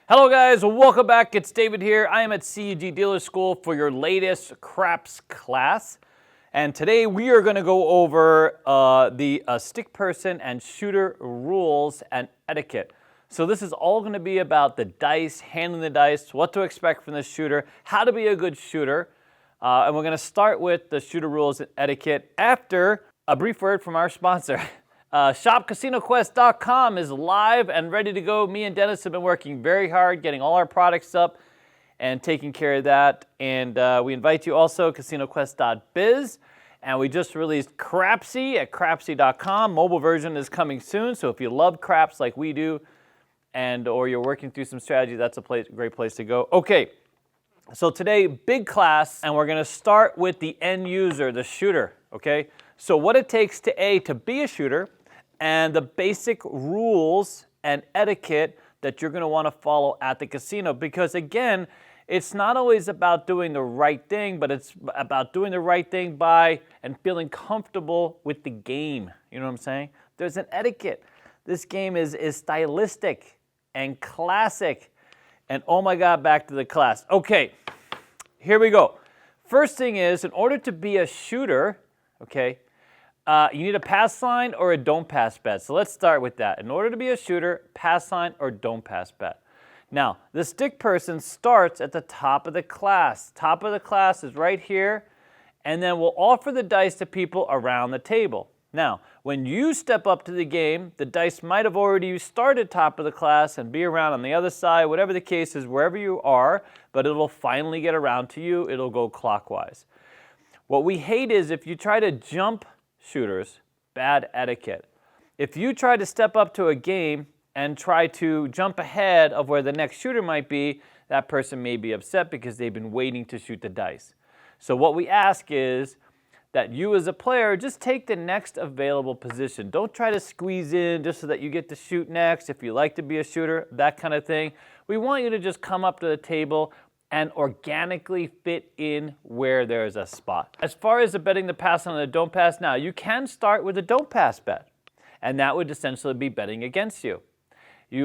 Hello guys, welcome back. It's David here. I am at CEG Dealer School for your latest craps class. And today we are going to go over the stick person and shooter rules and etiquette. So this is all going to be about the dice, handling the dice, what to expect from the shooter, how to be a good shooter. And we're going to start with the shooter rules and etiquette after a brief word from our sponsor. ShopCasinoQuest.com is live and ready to go. Me and Dennis have been working very hard getting all our products up and taking care of that. And we invite you also CasinoQuest.biz. And we just released Crapsy at Crapsy.com. Mobile version is coming soon. So if you love craps like we do, or you're working through some strategy, that's a great place to go. Okay, so today, big class, and we're going to start with the end user, the shooter. Okay, so what it takes to be a shooter, and the basic rules and etiquette that you're going to want to follow at the casino. Because again, it's not always about doing the right thing, but it's about doing the right thing by and feeling comfortable with the game. You know what I'm saying? There's an etiquette. This game is stylistic and classic. And oh my God, back to the class. Okay, here we go. First thing is, in order to be a shooter, okay, you need a pass line or a don't pass bet. So let's start with that. In order to be a shooter, pass line or don't pass bet. Now, the stick person starts at the top of the class. Top of the class is right here, and then we'll offer the dice to people around the table. Now, when you step up to the game, the dice might have already started top of the class and be around on the other side, whatever the case is, wherever you are, but it'll finally get around to you. It'll go clockwise. What we hate is if you try to jump shooters, bad etiquette. If you try to step up to a game and try to jump ahead of where the next shooter might be, that person may be upset because they've been waiting to shoot the dice. So what we ask is that you as a player just take the next available position. Don't try to squeeze in just so that you get to shoot next if you like to be a shooter, that kind of thing. We want you to just come up to the table and organically fit in where there is a spot. As far as the betting the pass on the don't pass, now you can start with a don't pass bet, and that would essentially be betting against you.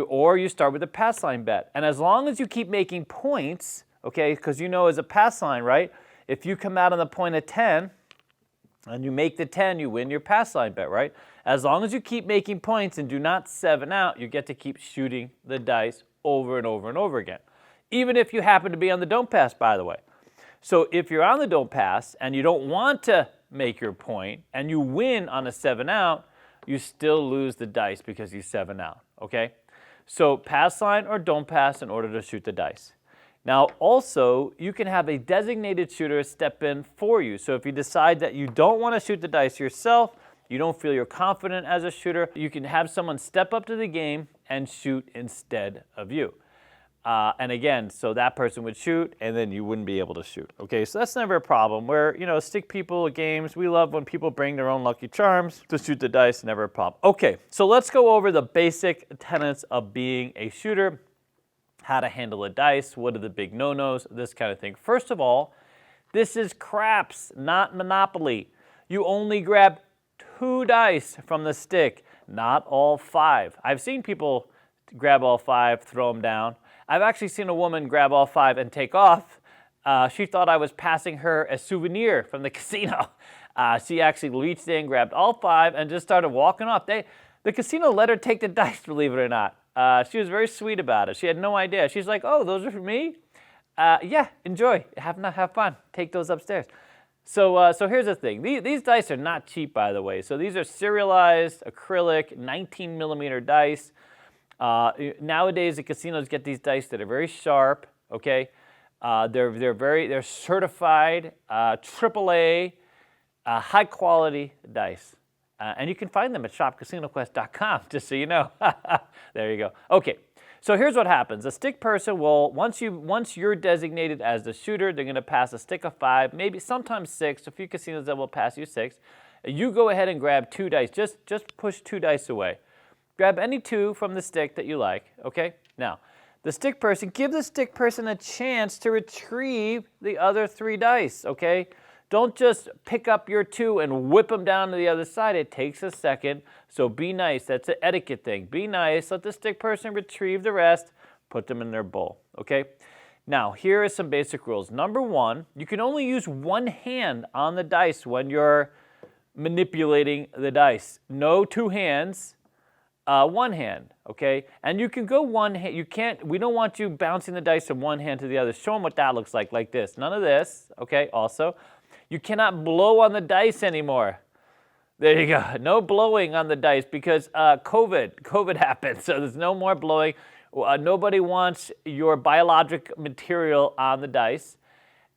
Or you start with a pass line bet. And as long as you keep making points, okay, because you know as a pass line, right, if you come out on the point of 10 and you make the 10, you win your pass line bet, right? As long as you keep making points and do not 7 out, you get to keep shooting the dice over and over and over again. Even if you happen to be on the don't pass, by the way. So if you're on the don't pass and you don't want to make your point and you win on a 7 out, you still lose the dice because you 7 out, okay? So pass line or don't pass in order to shoot the dice. Now also, you can have a designated shooter step in for you. So if you decide that you don't want to shoot the dice yourself, you don't feel you're confident as a shooter, you can have someone step up to the game and shoot instead of you. And again, so that person would shoot, and then you wouldn't be able to shoot. Okay, so that's never a problem. Where, you know, stick people at games, we love when people bring their own lucky charms to shoot the dice, never a problem. Okay, so let's go over the basic tenets of being a shooter, how to handle a dice, what are the big no-nos, this kind of thing. First of all, this is craps, not Monopoly. You only grab 2 dice from the stick, not all 5. I've seen people grab all 5, throw them down. I've actually seen a woman grab all 5 and take off. She thought I was passing her a souvenir from the casino. She actually reached in, grabbed all 5, and just started walking off. The casino let her take the dice, believe it or not. She was very sweet about it. She had no idea. She's like, oh, those are for me? Yeah, enjoy. Have fun. Take those upstairs. So here's the thing. These dice are not cheap, by the way. So these are serialized, acrylic, 19 millimeter dice. Nowadays, the casinos get these dice that are very sharp. Okay, they're certified AAA, high quality dice, and you can find them at ShopCasinoQuest.com. Just so you know. There you go. Okay, so here's what happens: a stick person will once you're designated as the shooter, they're going to pass a stick of 5, maybe sometimes 6. A few casinos that will pass you 6. You go ahead and grab 2 dice. Just push 2 dice away. Grab any 2 from the stick that you like, okay? Now, the stick person, give the stick person a chance to retrieve the other 3 dice, okay? Don't just pick up your 2 and whip them down to the other side. It takes a second, so be nice. That's an etiquette thing. Be nice, let the stick person retrieve the rest, put them in their bowl, okay? Now, here are some basic rules. Number one, you can only use one hand on the dice when you're manipulating the dice. No two hands, one hand, okay? And you can go one hand, we don't want you bouncing the dice from one hand to the other. Show them what that looks like this. None of this, okay? Also, you cannot blow on the dice anymore. There you go. No blowing on the dice because COVID happened, so there's no more blowing. Nobody wants your biologic material on the dice.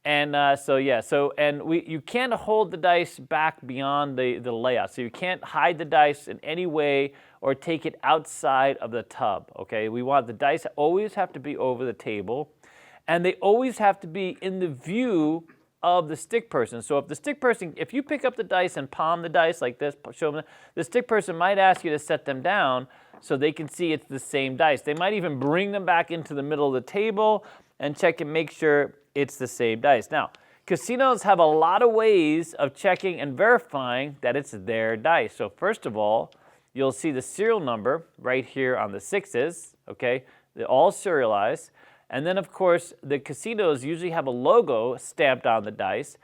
And you can't hold the dice back beyond the layout. So you can't hide the dice in any way or take it outside of the tub, okay? We want the dice always have to be over the table, and they always have to be in the view of the stick person. So if the stick person, if you pick up the dice and palm the dice like this, show them, the stick person might ask you to set them down so they can see it's the same dice. They might even bring them back into the middle of the table and check and make sure it's the same dice. Now, casinos have a lot of ways of checking and verifying that it's their dice. So first of all, you'll see the serial number right here on the sixes, okay? They're all serialized. And then, of course, the casinos usually have a logo stamped on the dice.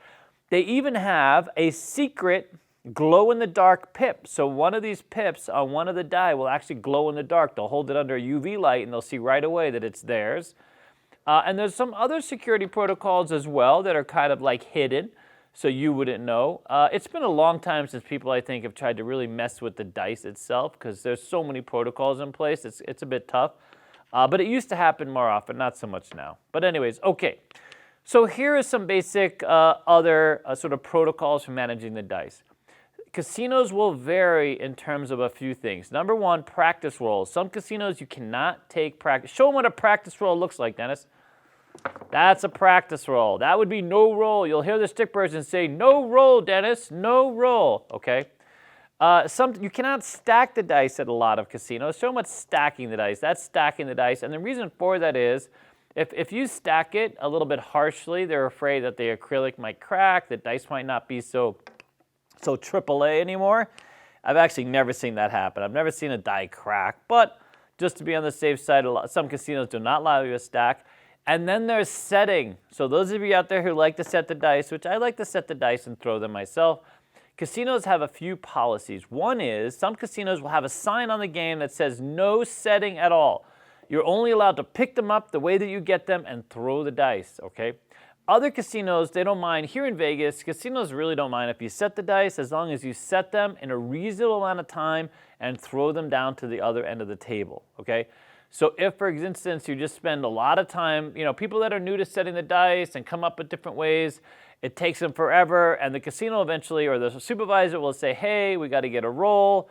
They even have a secret glow-in-the-dark pip. So one of these pips on one of the die will actually glow in the dark. They'll hold it under a UV light, and they'll see right away that it's theirs. And there's some other security protocols as well that are kind of like hidden, so you wouldn't know. It's been a long time since people, I think, have tried to really mess with the dice itself because there's so many protocols in place. It's a bit tough. But it used to happen more often, not so much now. But anyways, okay. So here are some basic other sort of protocols for managing the dice. Casinos will vary in terms of a few things. Number one, practice rolls. Some casinos you cannot take practice. Show them what a practice roll looks like, Dennis. That's a practice roll. That would be no roll. You'll hear the stick person say, no roll, Dennis, no roll, okay? You cannot stack the dice at a lot of casinos. Show them what's stacking the dice. That's stacking the dice. And the reason for that is if you stack it a little bit harshly, they're afraid that the acrylic might crack, the dice might not be so AAA anymore. I've actually never seen that happen. I've never seen a die crack. But just to be on the safe side, some casinos do not allow you to stack. And then there's setting. So those of you out there who like to set the dice, which I like to set the dice and throw them myself, casinos have a few policies. One is some casinos will have a sign on the game that says no setting at all. You're only allowed to pick them up the way that you get them and throw the dice, okay? Other casinos, they don't mind. Here in Vegas, casinos really don't mind if you set the dice as long as you set them in a reasonable amount of time and throw them down to the other end of the table, okay? So if, for instance, you just spend a lot of time, people that are new to setting the dice and come up with different ways, it takes them forever, and the casino eventually, or the supervisor will say, hey, we got to get a roll,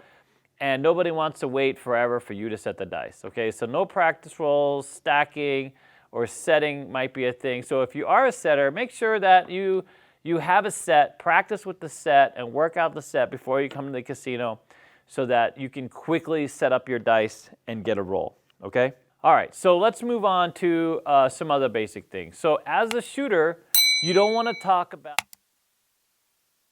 and nobody wants to wait forever for you to set the dice, okay? So no practice rolls, stacking, or setting might be a thing. So if you are a setter, make sure that you have a set, practice with the set, and work out the set before you come to the casino so that you can quickly set up your dice and get a roll, okay? All right, so let's move on to some other basic things. So as a shooter, you don't want to talk about